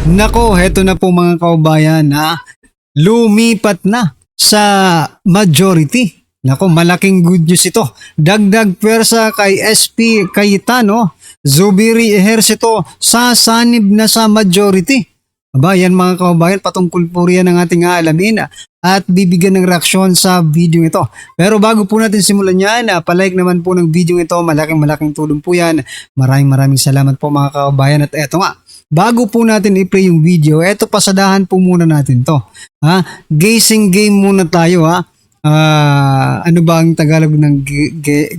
Nako, heto na po mga kaubayan ha. Lumipat na sa majority. Nako, malaking good news ito. Dagdag pwersa kay SP Cayetano, Zubiri Ejercito sasanib na sa majority. Aba, yan mga kaubayan, patungkol po riyan ang ating aalamin at bibigyan ng reaksyon sa video ito. Pero bago po natin simulan yan, palike naman po ng video ito. Malaking tulong po yan. Maraming salamat po mga kaubayan. At eto nga, bago po natin i-play yung video, eto pasadahan po muna natin to. Guessing game muna tayo ha. Ano ba ang Tagalog ng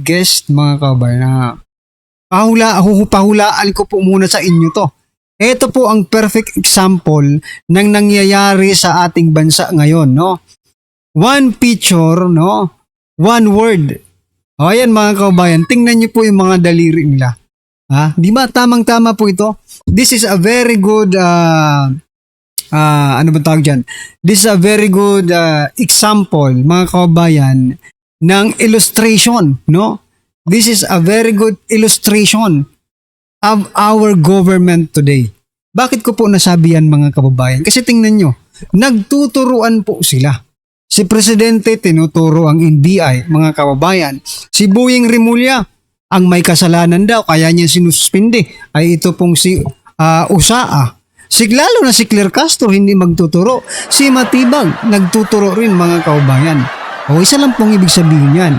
guest mga kaubayan? Pahulaan ko po muna sa inyo to. Ito po ang perfect example ng nangyayari sa ating bansa ngayon, no? One picture, no? One word. O ayan mga kaubayan, tingnan niyo po yung mga daliri nila. Di ba tamang-tama po ito? This is a very good ano ba tawag dyan? This is a very good example, mga kaubayan, ng illustration, no? This is a very good illustration of our government today. Bakit ko po nasabi yan mga kababayan? Kasi tingnan nyo, nagtuturuan po sila. Si Presidente tinuturo ang NBI, mga kababayan. Si Boying Rimulya, ang may kasalanan daw, kaya niya sinuspindi, ay ito pong si Usaa. Lalo na si Claire Castro, hindi magtuturo. Si Matibag, nagtuturo rin mga kababayan. O isa lang pong ibig sabihin yan.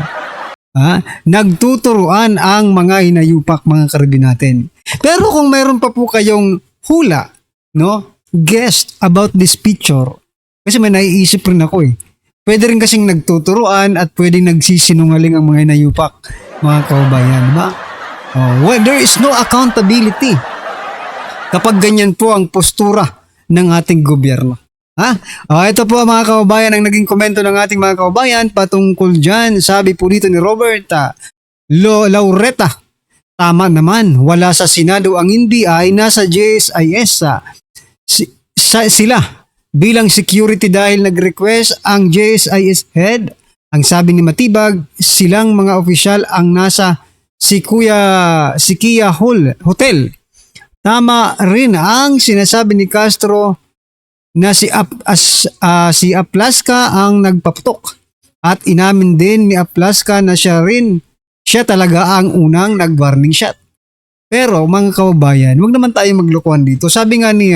Nagtuturuan ang mga hinayupak mga karibin natin. Pero kung mayroon pa po kayong hula, no, guess about this picture, kasi may naiisip rin ako pwede rin kasing nagtuturuan at pwedeng nagsisinungaling ang mga hinayupak mga kababayan, ba? There is no accountability kapag ganyan po ang postura ng ating gobyerno. Ito po mga kababayan ang naging komento ng ating mga kababayan patungkol dyan. Sabi po dito ni Robert Laureta, tama naman, wala sa Senado ang NBI, nasa JSIS sila bilang security dahil nag-request ang JSIS head. Ang sabi ni Matibag, silang mga opisyal ang nasa Siquia Hotel. Tama rin ang sinasabi ni Castro na si Aplaska ang nagpaputok at inamin din ni Aplaska na siya talaga ang unang nag-warning shot. Pero mga kababayan, wag naman tayo maglokohan dito. Sabi nga ni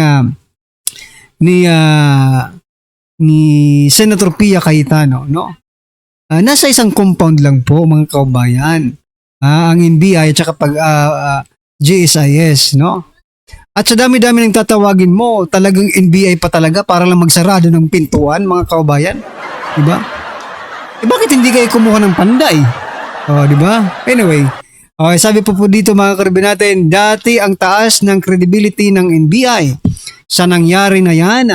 Senator Pia Cayetano, no? Nasa isang compound lang po mga kababayan. Ang NBI at saka JSIS, no? At sa dami-dami ng tatawagin mo, talagang NBI pa talaga para lang magsarado ng pintuan, mga kaubayan. Diba? Bakit hindi kayo kumuha ng panday? Diba? Anyway, sabi po dito mga karibin natin, dati ang taas ng credibility ng NBI. Sa nangyari na yan,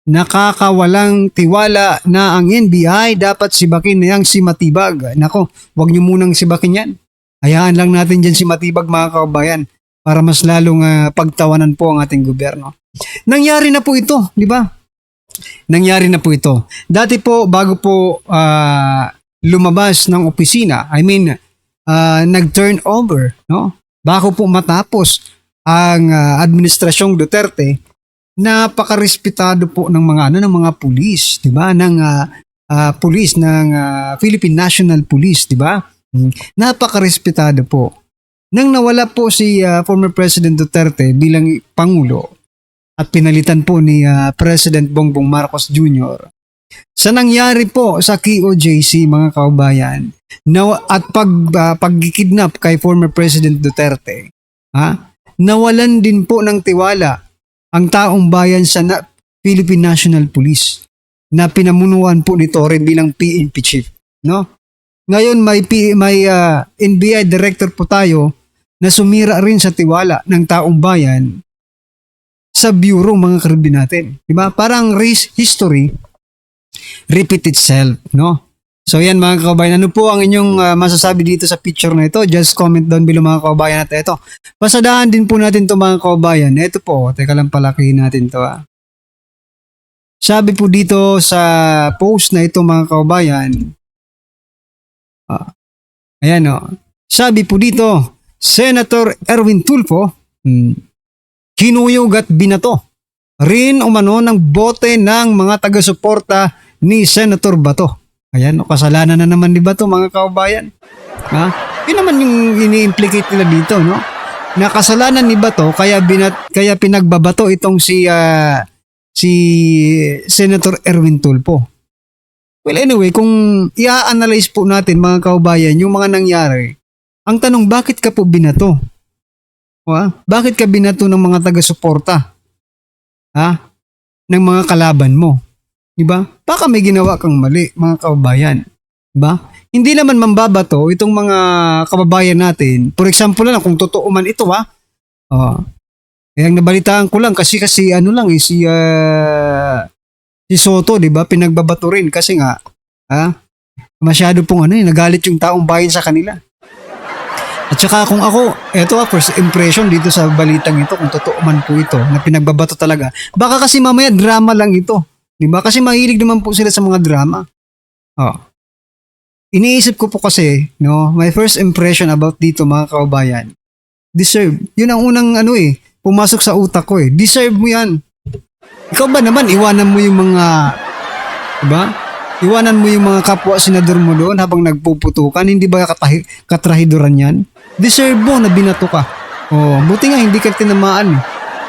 nakakawalang tiwala na ang NBI, dapat sibakin na yang si Matibag. Nako, wag niyo munang sibakin yan. Hayaan lang natin dyan si Matibag mga kaubayan, para mas lalong pagtawanan po ang ating gobyerno. Nangyari na po ito, di ba? Nangyari na po ito. Dati po, bago po lumabas ng opisina, nag-turnover, no? Bago po matapos ang administrasyong Duterte, napakarespetado po ng mga pulis, di ba? Ng pulis ng Philippine National Police, di ba? Napakarespetado po. Nang nawala po si former President Duterte bilang Pangulo at pinalitan po ni President Bongbong Marcos Jr., sa nangyari po sa QOJC mga kaubayan at pagkidnap kay former President Duterte, nawalan din po ng tiwala ang taong bayan sa Philippine National Police na pinamunuan po ni Torre bilang PNP chief, no? Ngayon may NBI director po tayo na sumira rin sa tiwala ng taong bayan sa bureau mga karibin natin. Diba? Parang race history repeat itself, no? So yan mga kababayan, ano po ang inyong masasabi dito sa picture na ito? Just comment down below mga kababayan at ito. Pasadahan din po natin ito mga kababayan. Ito po, teka lang palakihin natin ito. Sabi po dito sa post na ito mga kababayan, ayan sabi po dito, Senator Erwin Tulfo, kinuyog at binato rin umano ng bote ng mga taga-suporta ni Senator Bato. Ayan, kasalanan na naman ni Bato, mga kababayan. Ha? Yun naman yung ini-implicate nila dito, no? Na kasalanan ni Bato kaya pinagbabato itong si Senator Erwin Tulfo. Well, anyway, kung i-analyze po natin, mga kababayan, yung mga nangyari, ang tanong, bakit ka po binato? Ha? Bakit ka binato ng mga taga-suporta? Ha? Ng mga kalaban mo? Diba? Baka may ginawa kang mali, mga kababayan. Diba? Hindi naman mambabato itong mga kababayan natin. For example lang, kung totoo man ito, ha? Kaya nabalitaan ko lang kasi ano lang si Soto, 'di ba? Pinagbabato rin kasi nga masyado pong nagalit yung taong bayan sa kanila. At saka kung ako, eto first impression dito sa balitang ito, kung totoo man po ito, na pinagbabato talaga. Baka kasi mamaya drama lang ito. 'Di ba? Kasi mahilig naman po sila sa mga drama. Iniisip ko po kasi, no, my first impression about dito, mga kababayan, deserve. Yun ang unang pumasok sa utak ko. Deserve mo yan. Ikaw ba naman, iwanan mo yung mga, diba? Iwanan mo yung mga kapwa senador mo doon habang nagpuputukan. Hindi ba katrahidoran yan? Deserve mo na binato ka. Buti nga hindi ka tinamaan.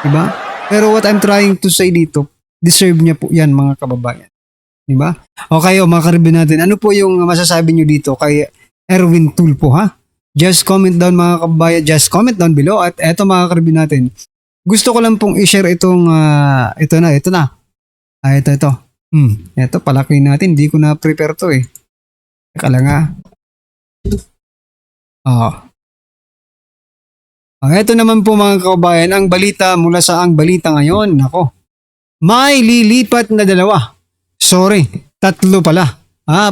Diba? Pero what I'm trying to say dito, deserve niya po yan, mga kababayan. Diba? O kayo, mga karibin natin, ano po yung masasabi nyo dito kay Erwin Tulfo, ha? Just comment down, mga kababayan. Just comment down below. At eto, mga karibin natin, gusto ko lang pong i-share itong, ito na. Ito. Ito, palaki natin. Hindi ko na-prepare to Teka lang ito naman po, mga kababayan, ang balita mula sa ang balita ngayon. Nako, may lilipat na 2. Sorry, 3 pala.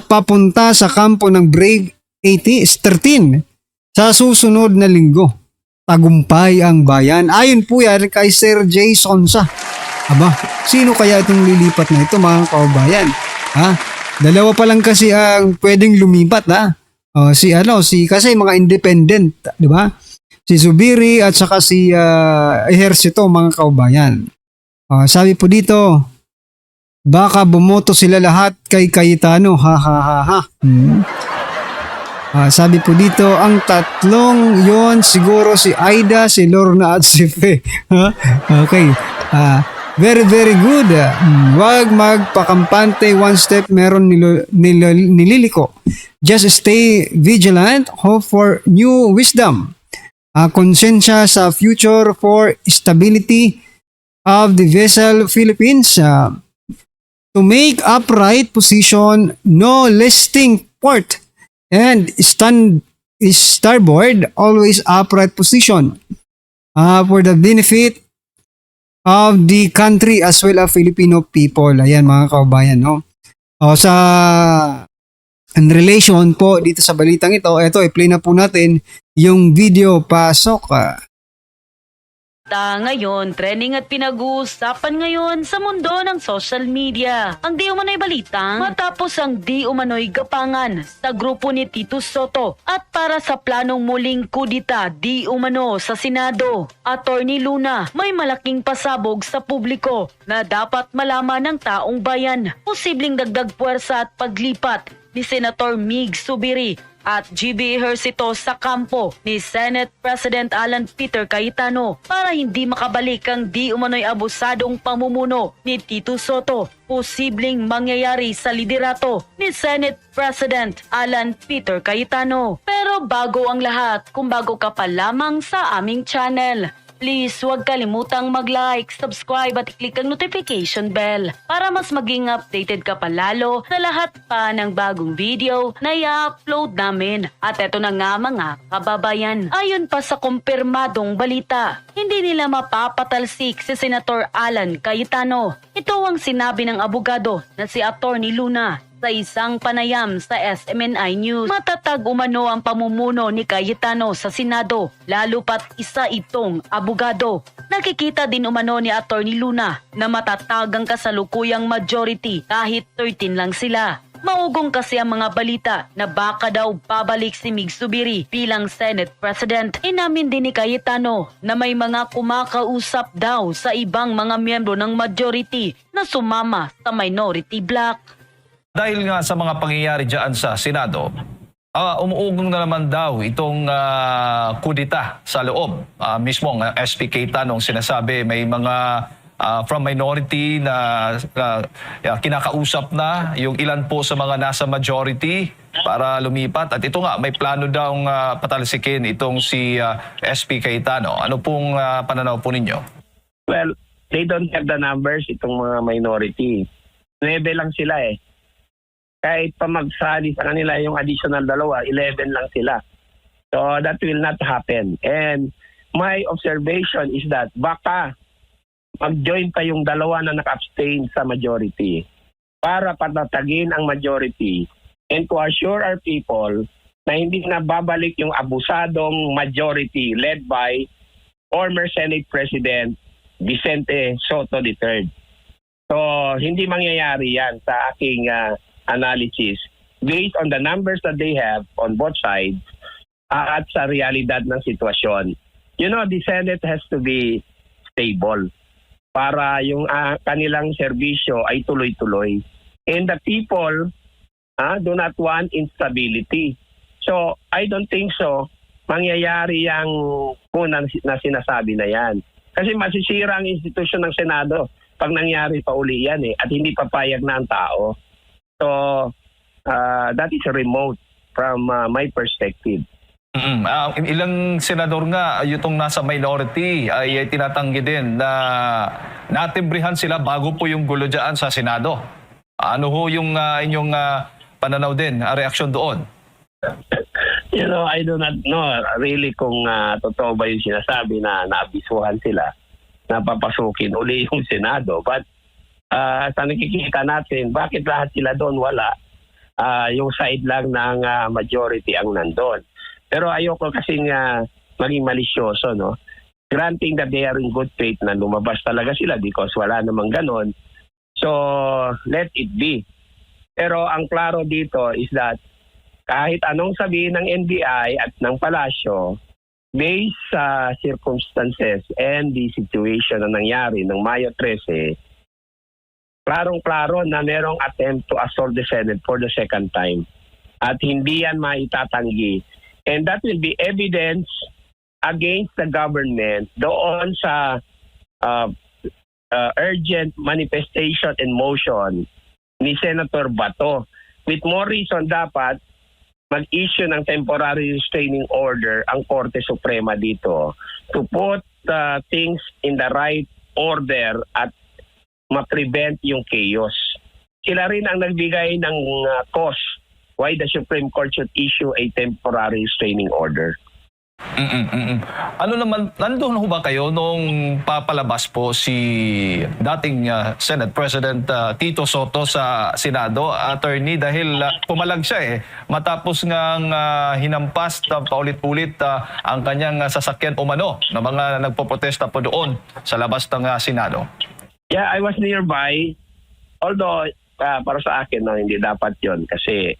Papunta sa kampo ng Brave 13 sa susunod na linggo. Tagumpay ang bayan. Ayon po yan kay Sir Jay Sonsa. Aba, sino kaya itong lilipat na ito, mga kababayan? 2 pa lang kasi ang pwedeng lumipat, kasi mga independent, di ba? Si Zubiri at saka si Ejercito, mga kababayan. Sabi po dito, baka bumoto sila lahat kay Cayetano. Sabi po dito, ang 3 yon siguro si Aida, si Lorna at si Fe. Okay. Very, very good. Wag magpakampante, one step meron nililiko. Just stay vigilant, hope for new wisdom. Konsensya sa future for stability of the vessel Philippines. To make upright position, no listing port. And starboard, always upright position for the benefit of the country as well as Filipino people. Ayan, mga kababayan, no? In relation po dito sa balitang ito, i-play na po natin yung video. Pasok. Ngayon, trending at pinag-uusapan ngayon sa mundo ng social media. Ang di umano'y balitang matapos ang di umano'y gapangan sa grupo ni Tito Soto at para sa planong muling kudita di umano sa Senado. Attorney Luna, may malaking pasabog sa publiko na dapat malaman ng taong bayan. Posibleng dagdag puwersa at paglipat ni Senator Mig Zubiri at GB Ejercito sa kampo ni Senate President Alan Peter Cayetano para hindi makabalik ang di umano'y abusadong pamumuno ni Tito Soto. Posibleng mangyayari sa liderato ni Senate President Alan Peter Cayetano. Pero bago ang lahat, kung bago ka pa lamang sa aming channel, please huwag kalimutang mag-like, subscribe at i-click ang notification bell para mas maging updated ka pa lalo sa lahat pa ng bagong video na i-upload namin. At eto na nga, mga kababayan, ayon pa sa kumpirmadong balita, hindi nila mapapatalsik si Senator Alan Cayetano. Ito ang sinabi ng abogado na si Attorney Luna sa isang panayam sa SMNI News. Matatag umano ang pamumuno ni Cayetano sa Senado, lalo pat isa itong abogado. Nakikita din umano ni Attorney Luna na matatag ang kasalukuyang majority kahit 13 lang sila. Maugong kasi ang mga balita na baka daw babalik si Mig Zubiri bilang Senate President. Inamin din ni Cayetano na may mga kumakausap daw sa ibang mga miyembro ng majority na sumama sa minority bloc. Dahil nga sa mga pangyayari dyan sa Senado, umuugong na naman daw itong kudita sa loob. Mismo ang SP Cayetano sinasabi may mga from minority na kinakausap na yung ilan po sa mga nasa majority para lumipat. At ito nga, may plano daw patalsikin itong si SP Cayetano. Ano pong pananaw po ninyo? Well, they don't have the numbers, itong mga minority. 9 lang sila eh. Kahit pa magsali sa kanila yung additional 2, 11 lang sila. So that will not happen. And my observation is that baka mag-join pa yung 2 na naka-abstain sa majority para patatagin ang majority and to assure our people na hindi na babalik yung abusadong majority led by former Senate President Vicente Soto III. So, hindi mangyayari yan sa aking analysis based on the numbers that they have on both sides at sa realidad ng sitwasyon. You know, the Senate has to be stable para yung kanilang serbisyo ay tuloy-tuloy. And the people do not want instability. So, I don't think so mangyayari yung na sinasabi na yan. Kasi masisira ang institusyon ng Senado pag nangyari pa uli yan at hindi papayag na ang tao. So, that is remote from my perspective. Ilang senador nga itong nasa minority ay tinatanggi din na natimbrihan sila bago po yung gulo dyan sa Senado. Ano ho yung inyong pananaw din, reaksyon doon? You know, I do not know really kung totoo ba yung sinasabi na naabisuhan sila na papasukin uli yung Senado. But sa nakikita natin, bakit lahat sila doon wala? Yung side lang ng majority ang nandun. Pero ayoko kasing maging malisyoso, no? Granting that they are in good faith na lumabas talaga sila because wala namang ganon. So, let it be. Pero ang klaro dito is that kahit anong sabihin ng NBI at ng Palasyo, based sa circumstances and the situation na nangyari ng Mayo 13, klarong-klaro na merong attempt to assault the Senate for the second time. At hindi yan maitatanggi. And that will be evidence against the government doon sa urgent manifestation and motion ni Senator Bato. With more reason, dapat mag-issue ng temporary restraining order ang Korte Suprema dito to put things in the right order at ma-prevent yung chaos. Sila rin ang nagbigay ng cause why the Supreme Court should issue a temporary restraining order. Ano naman, nandun ho ba kayo nung papalabas po si dating Senate President Tito Soto sa Senado, attorney, dahil pumalag siya matapos ngang hinampas paulit-ulit ang kanyang sasakyan umano ng mga nagpoprotesta po doon sa labas ng Senado? Yeah, I was nearby. Although, para sa akin, hindi dapat yon kasi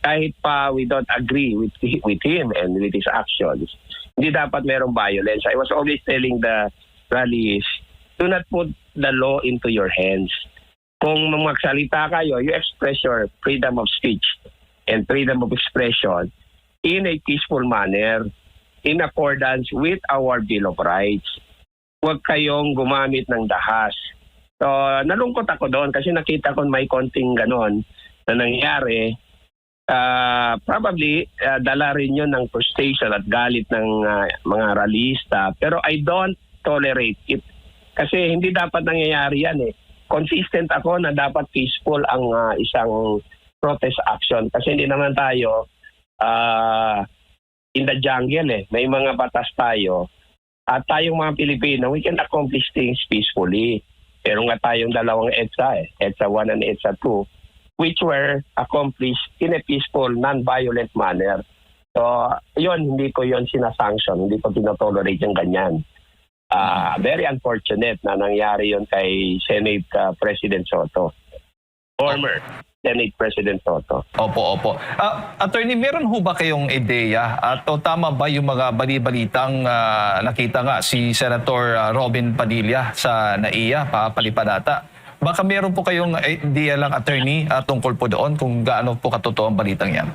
kahit pa we don't agree with him and with his actions, hindi dapat merong violence. I was always telling the rallies, do not put the law into your hands. Kung magsalita kayo, you express your freedom of speech and freedom of expression in a peaceful manner in accordance with our Bill of Rights. Huwag kayong gumamit ng dahas. So, nalungkot ako doon kasi nakita ko may konting ganon na nangyari. Probably, dala rin yun ng frustration at galit ng mga rallyista. Pero I don't tolerate it. Kasi hindi dapat nangyayari yan Consistent ako na dapat peaceful ang isang protest action. Kasi hindi naman tayo in the jungle May mga batas tayo. At tayong mga Pilipino, we can accomplish things peacefully. Pero nga tayong dalawang EDSA EDSA 1 and EDSA 2, which were accomplished in a peaceful, non-violent manner. So, hindi ko yun sinasanction. Hindi ko tinotolerate yung ganyan. Very unfortunate na nangyari yun kay Senate President Soto. Former. Senate President Soto. Opo, opo. Attorney, meron ho ba kayong ideya at o tama ba yung mga bali-balitang nakita nga si Senator Robin Padilla sa NAIA, Palipadata? Baka meron po kayong idea lang, attorney, tungkol po doon kung gaano po katotoo ang balitang yan?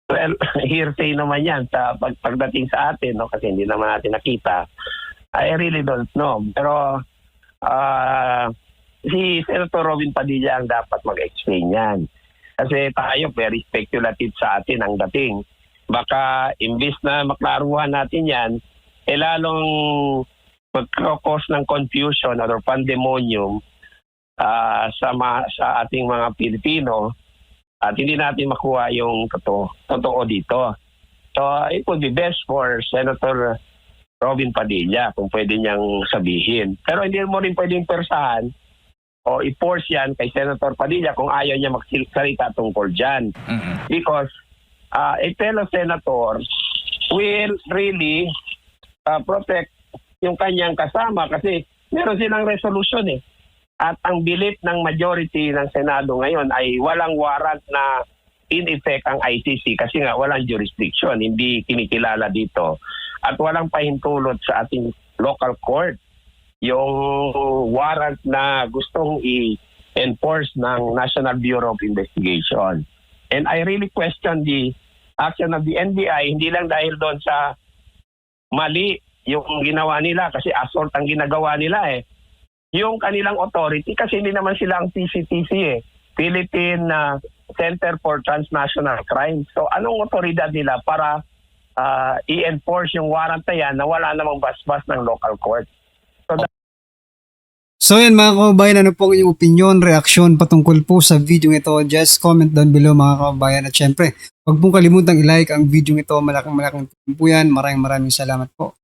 Well, hearsay naman yan sa pagdating sa atin, no? Kasi hindi naman natin nakita. I really don't know. Pero si Senator Robin Padilla ang dapat mag-explain yan. Kasi tayo, very speculative sa atin ang dating. Baka imbis na maklaruhan natin yan, lalong mag-cause ng confusion or pandemonium sa ating mga Pilipino at hindi natin makuha yung totoo dito. So it would be best for Senator Robin Padilla kung pwede niyang sabihin. Pero hindi mo rin pwedeng persahan o i-force yan kay Senator Padilla kung ayaw niya magsalita tungkol dyan. Because a fellow senator will really protect yung kanyang kasama kasi meron silang resolution eh. At ang belief ng majority ng Senado ngayon ay walang warrant na in effect ang ICC kasi nga walang jurisdiction, hindi kinikilala dito. At walang pahintulot sa ating local court yung warrant na gustong i-enforce ng National Bureau of Investigation. And I really question the action of the NBI, hindi lang dahil doon sa mali yung ginawa nila kasi assault ang ginagawa nila eh. Yung kanilang authority kasi hindi naman sila ang PCTC eh. Philippine Center for Transnational Crime. So anong otoridad nila para i-enforce yung warrant na yan na wala namang basbas ng local court? So yan mga kababayan, ano po ang inyong opinion, reaksyon patungkol po sa video ito? Just comment down below mga kababayan. At syempre, huwag pong kalimutang i-like ang video ito. Malaking tulong po yan. Maraming salamat po.